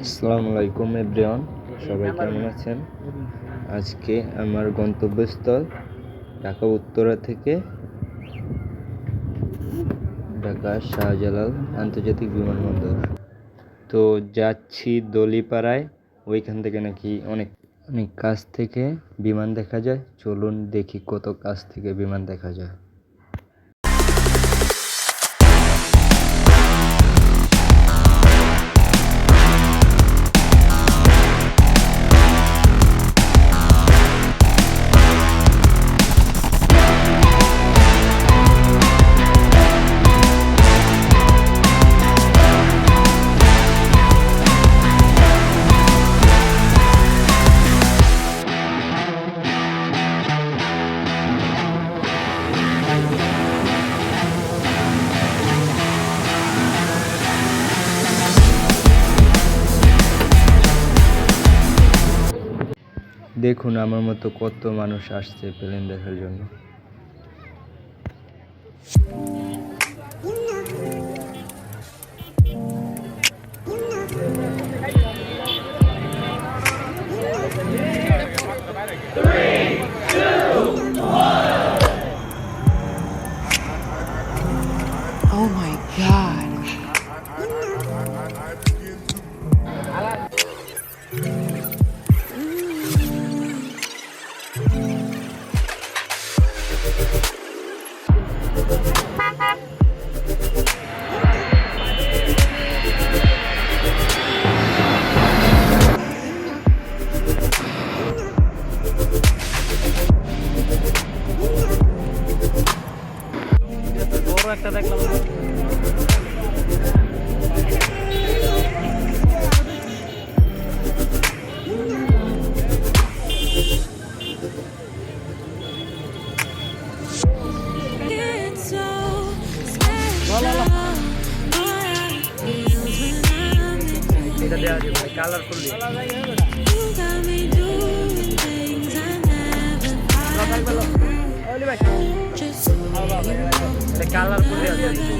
আসসালামু আলাইকুম এভরিওয়ান, সবাই কেমন আছেন? আজকে আমার গন্তব্যস্থল ঢাকা উত্তরা থেকে ঢাকা শাহজালাল আন্তর্জাতিক বিমানবন্দর। তো যাচ্ছি দলিপাড়ায়, ওইখান থেকে নাকি অনেক অনেক কাছ থেকে বিমান দেখা যায়। চলুন দেখি কত কাছ থেকে বিমান দেখা যায়। দেখুন আমার মতো কত মানুষ আসছে প্লেন দেখার জন্য। Oh my God. বড় একটা দেখলাম। এটা দেওয়া যাবে কালারফুল কালারফুল আছে।